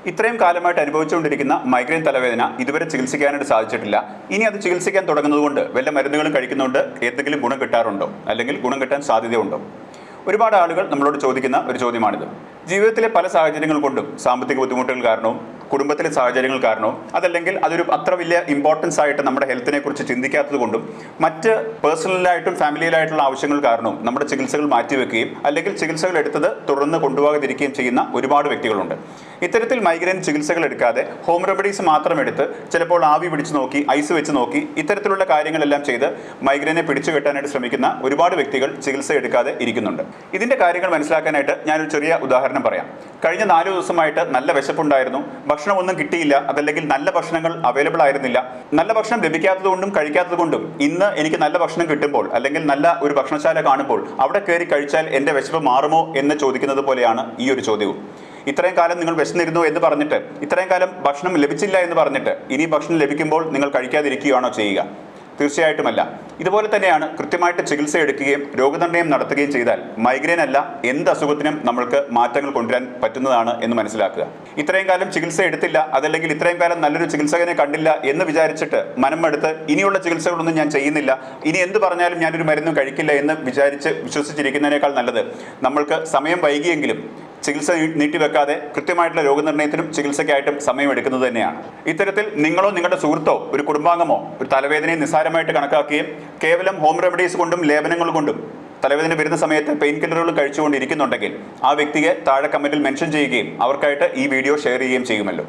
ഇത്രയും കാലമായിട്ട് അനുഭവിച്ചുകൊണ്ടിരിക്കുന്ന മൈഗ്രെയിൻ തലവേദന ഇതുവരെ ചികിത്സിക്കാനായിട്ട് സാധിച്ചിട്ടില്ല. ഇനി അത് ചികിത്സിക്കാൻ തുടങ്ങുന്നതുകൊണ്ട് വല്ല മരുന്നുകളും കഴിക്കുന്നുണ്ട് എന്തെങ്കിലും ഗുണം കിട്ടാറുണ്ടോ, അല്ലെങ്കിൽ ഗുണം കിട്ടാൻ സാധ്യതയുണ്ടോ? ഒരുപാട് ആളുകൾ നമ്മളോട് ചോദിക്കുന്ന ഒരു ചോദ്യമാണിത്. ജീവിതത്തിലെ പല സാഹചര്യങ്ങൾ കൊണ്ടും, സാമ്പത്തിക ബുദ്ധിമുട്ടുകൾ കാരണവും കുടുംബത്തിലെ സാഹചര്യങ്ങൾ കാരണവും അതല്ലെങ്കിൽ അതൊരു അത്ര വലിയ ഇമ്പോർട്ടൻസ് ആയിട്ട് നമ്മുടെ ഹെൽത്തിനെ കുറിച്ച് ചിന്തിക്കാത്തത് കൊണ്ടും മറ്റ് പേഴ്സണലായിട്ടും ഫാമിലിയിലായിട്ടുള്ള ആവശ്യങ്ങൾ കാരണവും നമ്മുടെ ചികിത്സകൾ മാറ്റിവെക്കുകയും അല്ലെങ്കിൽ ചികിത്സകൾ എടുത്തത് തുടർന്ന് കൊണ്ടുപോകാതിരിക്കുകയും ചെയ്യുന്ന ഒരുപാട് വ്യക്തികളുണ്ട്. ഇത്തരത്തിൽ മൈഗ്രെയിൻ ചികിത്സകൾ എടുക്കാതെ ഹോം റെമഡീസ് മാത്രം എടുത്ത് ചിലപ്പോൾ ആവി പിടിച്ച് നോക്കി, ഐസ് വെച്ച് നോക്കി, ഇത്തരത്തിലുള്ള കാര്യങ്ങളെല്ലാം ചെയ്ത് മൈഗ്രെയിനെ പിടിച്ചു കെട്ടാനായിട്ട് ശ്രമിക്കുന്ന ഒരുപാട് വ്യക്തികൾ ചികിത്സ എടുക്കാതെ ഇരിക്കുന്നുണ്ട്. ഇതിൻ്റെ കാര്യങ്ങൾ മനസ്സിലാക്കാനായിട്ട് ഞാനൊരു ചെറിയ ഉദാഹരണം പറയാം. കഴിഞ്ഞ 4 ദിവസമായിട്ട് നല്ല വിശപ്പുണ്ടായിരുന്നു, ഭക്ഷണമൊന്നും കിട്ടിയില്ല, അതല്ലെങ്കിൽ നല്ല ഭക്ഷണങ്ങൾ അവൈലബിൾ ആയിരുന്നില്ല. നല്ല ഭക്ഷണം ലഭിക്കാത്തതുകൊണ്ടും കഴിക്കാത്തതുകൊണ്ടും ഇന്ന് എനിക്ക് നല്ല ഭക്ഷണം കിട്ടുമ്പോൾ അല്ലെങ്കിൽ നല്ല ഒരു ഭക്ഷണശാല കാണുമ്പോൾ അവിടെ കയറി കഴിച്ചാൽ എൻ്റെ വിശപ്പ് മാറുമോ എന്ന് ചോദിക്കുന്നത് പോലെയാണ് ഈ ഒരു ചോദ്യവും. ഇത്രയും കാലം നിങ്ങൾ വിശന്നിരുന്നു എന്ന് പറഞ്ഞിട്ട്, ഇത്രയും കാലം ഭക്ഷണം ലഭിച്ചില്ല എന്ന് പറഞ്ഞിട്ട് ഇനി ഭക്ഷണം ലഭിക്കുമ്പോൾ നിങ്ങൾ കഴിക്കാതിരിക്കുകയാണോ ചെയ്യുക? തീർച്ചയായിട്ടുമല്ല. ഇതുപോലെ തന്നെയാണ് കൃത്യമായിട്ട് ചികിത്സ എടുക്കുകയും രോഗനിർണയം നടത്തുകയും ചെയ്താൽ മൈഗ്രെയിൻ അല്ല എന്ത് അസുഖത്തിനും നമ്മൾക്ക് മാറ്റങ്ങൾ കൊണ്ടുവരാൻ പറ്റുന്നതാണ് എന്ന് മനസ്സിലാക്കുക. ഇത്രയും കാലം ചികിത്സ എടുത്തില്ല, അതല്ലെങ്കിൽ ഇത്രയും കാലം നല്ലൊരു ചികിത്സകനെ കണ്ടില്ല എന്ന് വിചാരിച്ചിട്ട് മനമെടുത്ത് ഇനിയുള്ള ചികിത്സകളൊന്നും ഞാൻ ചെയ്യുന്നില്ല, ഇനി എന്ത് പറഞ്ഞാലും ഞാനൊരു മരുന്നും കഴിക്കില്ല എന്ന് വിശ്വസിച്ചിരിക്കുന്നതിനേക്കാൾ നല്ലത് നമ്മൾക്ക് സമയം വൈകിയെങ്കിലും ചികിത്സ നീട്ടിവെക്കാതെ കൃത്യമായിട്ടുള്ള രോഗനിർണയത്തിനും ചികിത്സയ്ക്കായിട്ടും സമയമെടുക്കുന്നത് തന്നെയാണ്. ഇത്തരത്തിൽ നിങ്ങളോ നിങ്ങളുടെ സുഹൃത്തോ ഒരു കുടുംബാംഗമോ ഒരു തലവേദനയെ നിസ്സാരമായിട്ട് കണക്കാക്കുകയും കേവലം ഹോം റെമഡീസ് കൊണ്ടും ലേപനങ്ങൾ കൊണ്ടും തലവേദന വരുന്ന സമയത്ത് പെയിൻ കില്ലറുകൾ കഴിച്ചുകൊണ്ടിരിക്കുന്നുണ്ടെങ്കിൽ ആ വ്യക്തിയെ താഴെ കമൻറ്റിൽ മെൻഷൻ ചെയ്യുകയും അവർക്കായിട്ട് ഈ വീഡിയോ ഷെയർ ചെയ്യുകയും ചെയ്യുമല്ലോ.